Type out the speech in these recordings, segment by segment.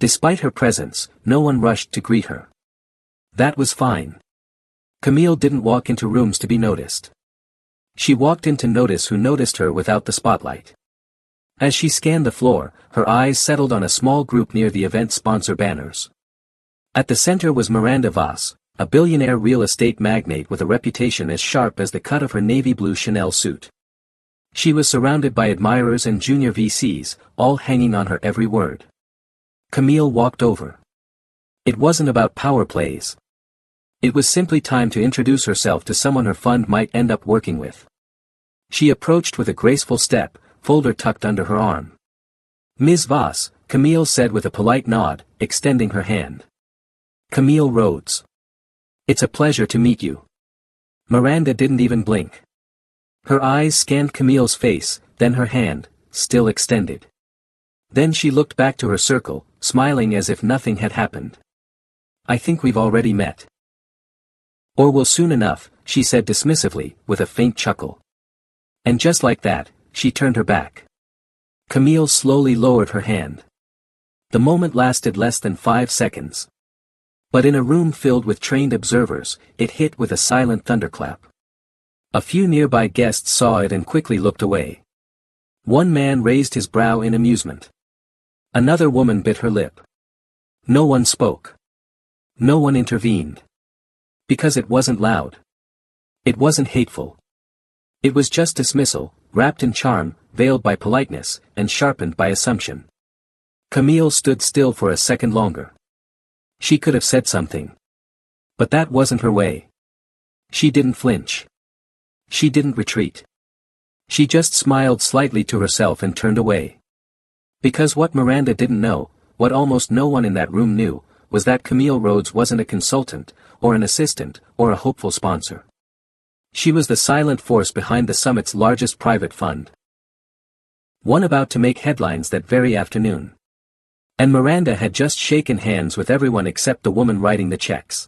Despite her presence, no one rushed to greet her. That was fine. Camille didn't walk into rooms to be noticed. She walked in to notice who noticed her without the spotlight. As she scanned the floor, her eyes settled on a small group near the event sponsor banners. At the center was Miranda Voss, a billionaire real estate magnate with a reputation as sharp as the cut of her navy blue Chanel suit. She was surrounded by admirers and junior VCs, all hanging on her every word. Camille walked over. It wasn't about power plays. It was simply time to introduce herself to someone her fund might end up working with. She approached with a graceful step, folder tucked under her arm. "Ms. Voss," Camille said with a polite nod, extending her hand. Camille Rhodes. "It's a pleasure to meet you." Miranda didn't even blink. Her eyes scanned Camille's face, then her hand, still extended. Then she looked back to her circle, smiling as if nothing had happened. "I think we've already met." "Or will soon enough," she said dismissively, with a faint chuckle. And just like that, she turned her back. Camille slowly lowered her hand. The moment lasted less than 5 seconds. But in a room filled with trained observers, it hit with a silent thunderclap. A few nearby guests saw it and quickly looked away. One man raised his brow in amusement. Another woman bit her lip. No one spoke. No one intervened. Because it wasn't loud. It wasn't hateful. It was just dismissal, wrapped in charm, veiled by politeness, and sharpened by assumption. Camille stood still for a second longer. She could have said something. But that wasn't her way. She didn't flinch. She didn't retreat. She just smiled slightly to herself and turned away. Because what Miranda didn't know, what almost no one in that room knew, was that Camille Rhodes wasn't a consultant, or an assistant, or a hopeful sponsor. She was the silent force behind the summit's largest private fund. One about to make headlines that very afternoon. And Miranda had just shaken hands with everyone except the woman writing the checks.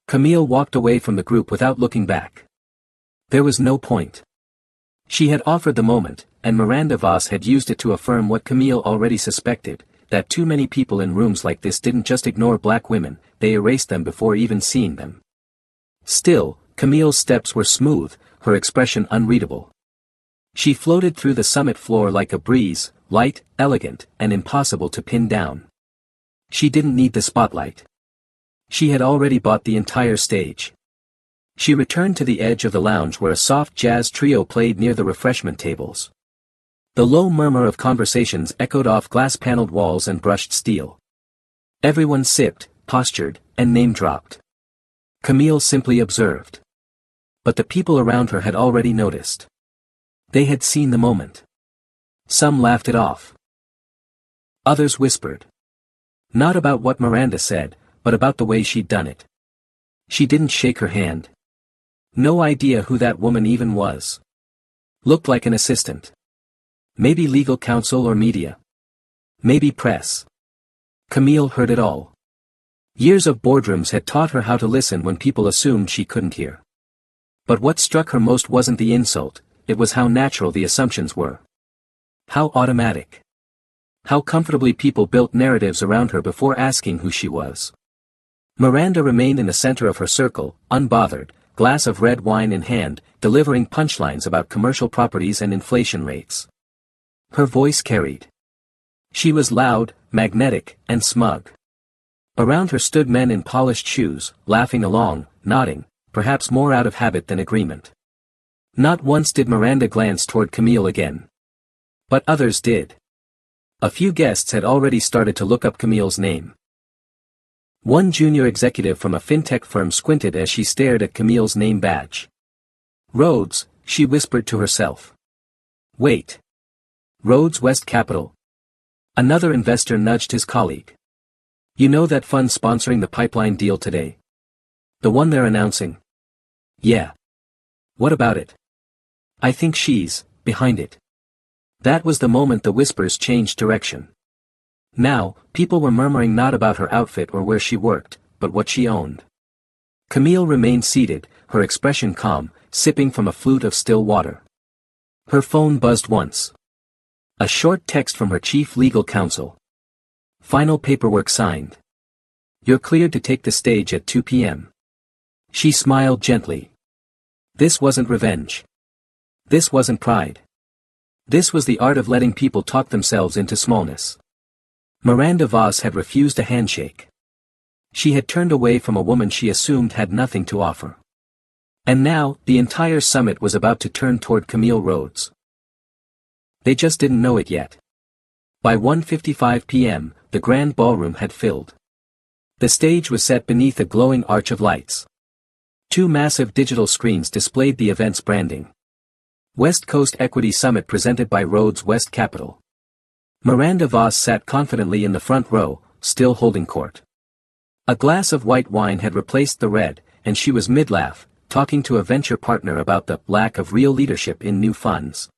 Camille walked away from the group without looking back. There was no point. She had offered the moment, and Miranda Voss had used it to affirm what Camille already suspected, that too many people in rooms like this didn't just ignore black women, they erased them before even seeing them. Still, Camille's steps were smooth, her expression unreadable. She floated through the summit floor like a breeze, light, elegant, and impossible to pin down. She didn't need the spotlight. She had already bought the entire stage. She returned to the edge of the lounge where a soft jazz trio played near the refreshment tables. The low murmur of conversations echoed off glass-paneled walls and brushed steel. Everyone sipped, postured, and name-dropped. Camille simply observed. But the people around her had already noticed. They had seen the moment. Some laughed it off. Others whispered. Not about what Miranda said, but about the way she'd done it. She didn't shake her hand. No idea who that woman even was. Looked like an assistant. Maybe legal counsel or media. Maybe press. Camille heard it all. Years of boardrooms had taught her how to listen when people assumed she couldn't hear. But what struck her most wasn't the insult, it was how natural the assumptions were. How automatic. How comfortably people built narratives around her before asking who she was. Miranda remained in the center of her circle, unbothered, glass of red wine in hand, delivering punchlines about commercial properties and inflation rates. Her voice carried. She was loud, magnetic, and smug. Around her stood men in polished shoes, laughing along, nodding, perhaps more out of habit than agreement. Not once did Miranda glance toward Camille again. But others did. A few guests had already started to look up Camille's name. One junior executive from a fintech firm squinted as she stared at Camille's name badge. Rhodes, she whispered to herself. Wait. Rhodes West Capital. Another investor nudged his colleague. You know that fund sponsoring the pipeline deal today? The one they're announcing? Yeah. What about it? I think she's behind it. That was the moment the whispers changed direction. Now, people were murmuring not about her outfit or where she worked, but what she owned. Camille remained seated, her expression calm, sipping from a flute of still water. Her phone buzzed once. A short text from her chief legal counsel. Final paperwork signed. You're cleared to take the stage at 2 p.m. She smiled gently. This wasn't revenge. This wasn't pride. This was the art of letting people talk themselves into smallness. Miranda Voss had refused a handshake. She had turned away from a woman she assumed had nothing to offer. And now, the entire summit was about to turn toward Camille Rhodes. They just didn't know it yet. By 1:55 p.m., the grand ballroom had filled. The stage was set beneath a glowing arch of lights. Two massive digital screens displayed the event's branding. West Coast Equity Summit presented by Rhodes West Capital. Miranda Voss sat confidently in the front row, still holding court. A glass of white wine had replaced the red, and she was mid-laugh, talking to a venture partner about the lack of real leadership in new funds.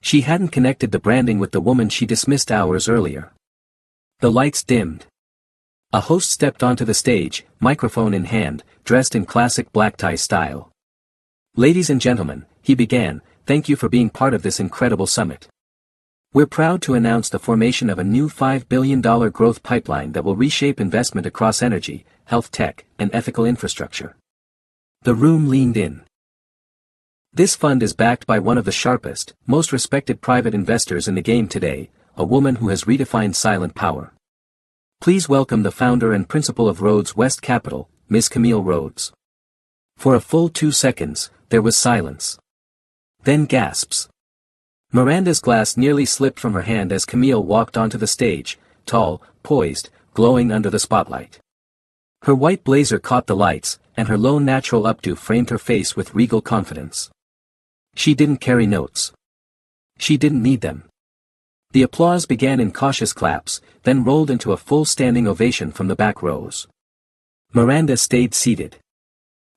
She hadn't connected the branding with the woman she dismissed hours earlier. The lights dimmed. A host stepped onto the stage, microphone in hand, dressed in classic black tie style. Ladies and gentlemen, he began, thank you for being part of this incredible summit. We're proud to announce the formation of a new $5 billion growth pipeline that will reshape investment across energy, health tech, and ethical infrastructure. The room leaned in. This fund is backed by one of the sharpest, most respected private investors in the game today, a woman who has redefined silent power. Please welcome the founder and principal of Rhodes West Capital, Ms. Camille Rhodes. For a full 2 seconds, there was silence. Then gasps. Miranda's glass nearly slipped from her hand as Camille walked onto the stage, tall, poised, glowing under the spotlight. Her white blazer caught the lights, and her low natural updo framed her face with regal confidence. She didn't carry notes. She didn't need them. The applause began in cautious claps, then rolled into a full standing ovation from the back rows. Miranda stayed seated.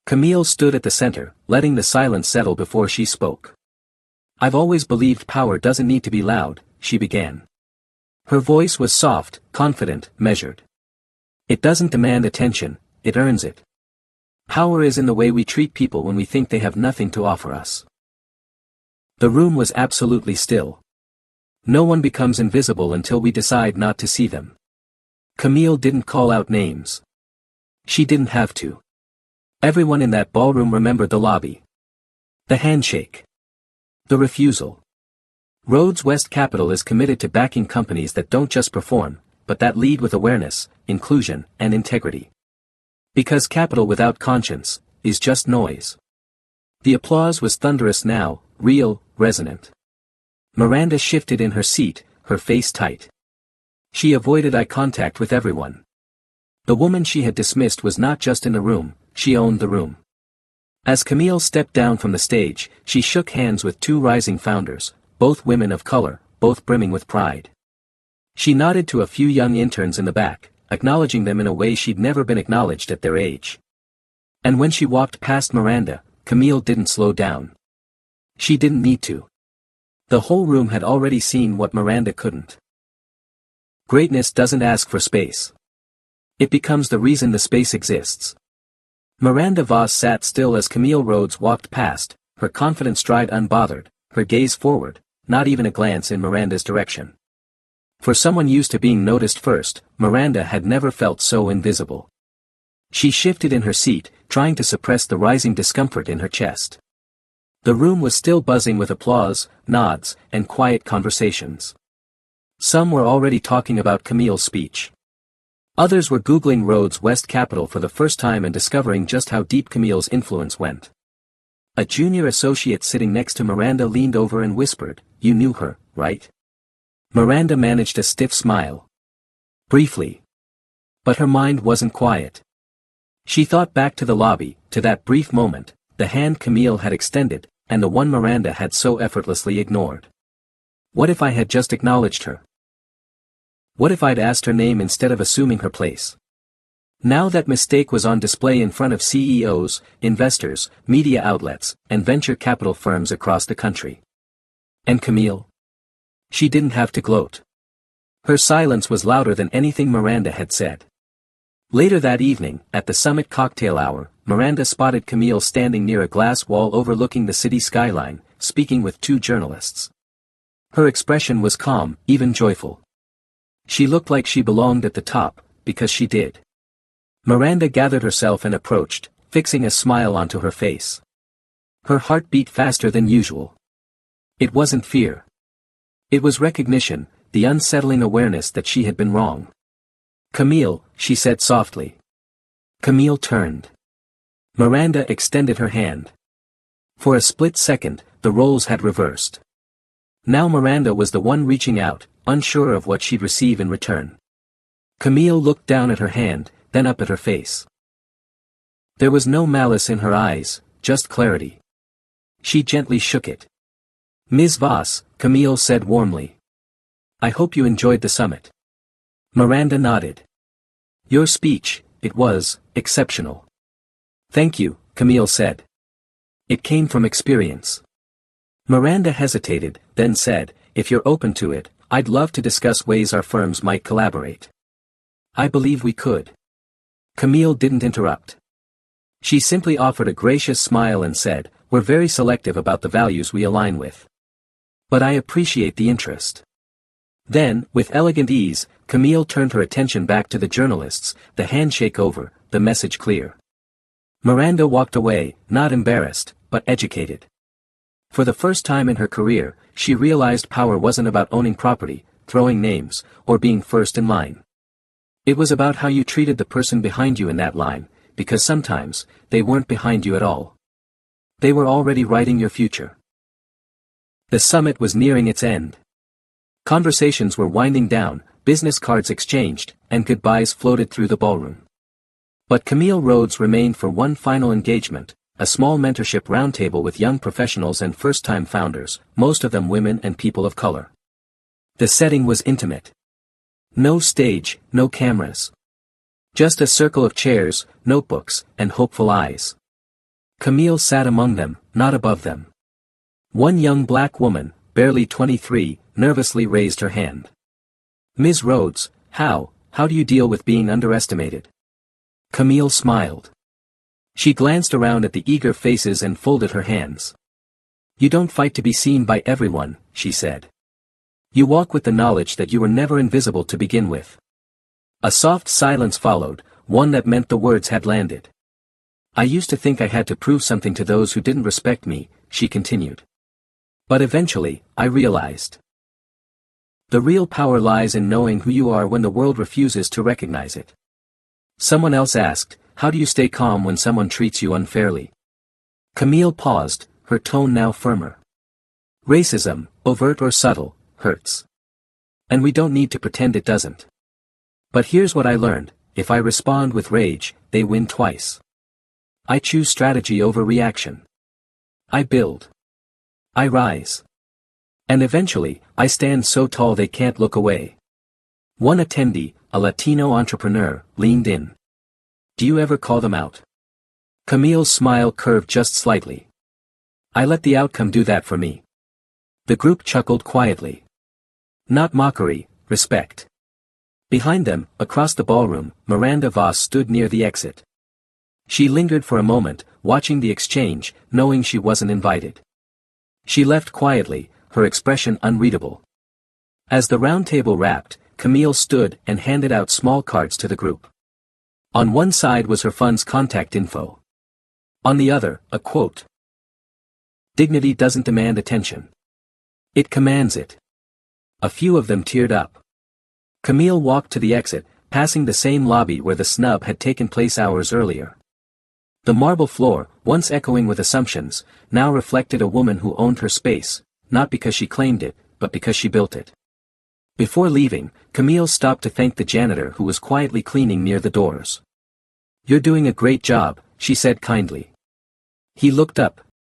Camille stood at the center, letting the silence settle before she spoke. I've always believed power doesn't need to be loud, she began. Her voice was soft, confident, measured. It doesn't demand attention, it earns it. Power is in the way we treat people when we think they have nothing to offer us. The room was absolutely still. No one becomes invisible until we decide not to see them. Camille didn't call out names. She didn't have to. Everyone in that ballroom remembered the lobby. The handshake. The refusal. Rhodes West Capital is committed to backing companies that don't just perform, but that lead with awareness, inclusion, and integrity. Because capital without conscience is just noise. The applause was thunderous now, real, resonant. Miranda shifted in her seat, her face tight. She avoided eye contact with everyone. The woman she had dismissed was not just in the room, she owned the room. As Camille stepped down from the stage, she shook hands with two rising founders, both women of color, both brimming with pride. She nodded to a few young interns in the back, acknowledging them in a way she'd never been acknowledged at their age. And when she walked past Miranda, Camille didn't slow down. She didn't need to. The whole room had already seen what Miranda couldn't. Greatness doesn't ask for space. It becomes the reason the space exists. Miranda Voss sat still as Camille Rhodes walked past, her confident stride unbothered, her gaze forward, not even a glance in Miranda's direction. For someone used to being noticed first, Miranda had never felt so invisible. She shifted in her seat, trying to suppress the rising discomfort in her chest. The room was still buzzing with applause, nods, and quiet conversations. Some were already talking about Camille's speech. Others were Googling Rhodes West Capital for the first time and discovering just how deep Camille's influence went. A junior associate sitting next to Miranda leaned over and whispered, "You knew her, right?" Miranda managed a stiff smile. Briefly. But her mind wasn't quiet. She thought back to the lobby, to that brief moment, the hand Camille had extended, and the one Miranda had so effortlessly ignored. What if I had just acknowledged her? What if I'd asked her name instead of assuming her place? Now that mistake was on display in front of CEOs, investors, media outlets, and venture capital firms across the country. And Camille? She didn't have to gloat. Her silence was louder than anything Miranda had said. Later that evening, at the summit cocktail hour, Miranda spotted Camille standing near a glass wall overlooking the city skyline, speaking with two journalists. Her expression was calm, even joyful. She looked like she belonged at the top, because she did. Miranda gathered herself and approached, fixing a smile onto her face. Her heart beat faster than usual. It wasn't fear. It was recognition, the unsettling awareness that she had been wrong. "Camille," she said softly. Camille turned. Miranda extended her hand. For a split second, the roles had reversed. Now Miranda was the one reaching out, unsure of what she'd receive in return. Camille looked down at her hand, then up at her face. There was no malice in her eyes, just clarity. She gently shook it. "Ms. Voss," Camille said warmly. "I hope you enjoyed the summit." Miranda nodded. "Your speech, it was exceptional." "Thank you," Camille said. "It came from experience." Miranda hesitated, then said, "If you're open to it, I'd love to discuss ways our firms might collaborate." "I believe we could." Camille didn't interrupt. She simply offered a gracious smile and said, "We're very selective about the values we align with. But I appreciate the interest." Then, with elegant ease, Camille turned her attention back to the journalists, the handshake over, the message clear. Miranda walked away, not embarrassed, but educated. For the first time in her career, she realized power wasn't about owning property, throwing names, or being first in line. It was about how you treated the person behind you in that line, because sometimes, they weren't behind you at all. They were already writing your future. The summit was nearing its end. Conversations were winding down, business cards exchanged, and goodbyes floated through the ballroom. But Camille Rhodes remained for one final engagement, a small mentorship roundtable with young professionals and first-time founders, most of them women and people of color. The setting was intimate. No stage, no cameras. Just a circle of chairs, notebooks, and hopeful eyes. Camille sat among them, not above them. One young black woman, barely 23, nervously raised her hand. "Ms. Rhodes, how do you deal with being underestimated?" Camille smiled. She glanced around at the eager faces and folded her hands. "You don't fight to be seen by everyone," she said. "You walk with the knowledge that you were never invisible to begin with." A soft silence followed, one that meant the words had landed. "I used to think I had to prove something to those who didn't respect me," she continued. "But eventually, I realized. The real power lies in knowing who you are when the world refuses to recognize it." Someone else asked, "How do you stay calm when someone treats you unfairly?" Camille paused, her tone now firmer. "Racism, overt or subtle, hurts. And we don't need to pretend it doesn't. But here's what I learned, if I respond with rage, they win twice. I choose strategy over reaction. I build. I rise. And eventually, I stand so tall they can't look away." One attendee, a Latino entrepreneur, leaned in. "Do you ever call them out?" Camille's smile curved just slightly. "I let the outcome do that for me." The group chuckled quietly. Not mockery, respect. Behind them, across the ballroom, Miranda Voss stood near the exit. She lingered for a moment, watching the exchange, knowing she wasn't invited. She left quietly, her expression unreadable. As the round table wrapped, Camille stood and handed out small cards to the group. On one side was her fund's contact info. On the other, a quote. "Dignity doesn't demand attention. It commands it." A few of them teared up. Camille walked to the exit, passing the same lobby where the snub had taken place hours earlier. The marble floor, once echoing with assumptions, now reflected a woman who owned her space, not because she claimed it, but because she built it. Before leaving, Camille stopped to thank the janitor who was quietly cleaning near the doors. "You're doing a great job," she said kindly. He looked up,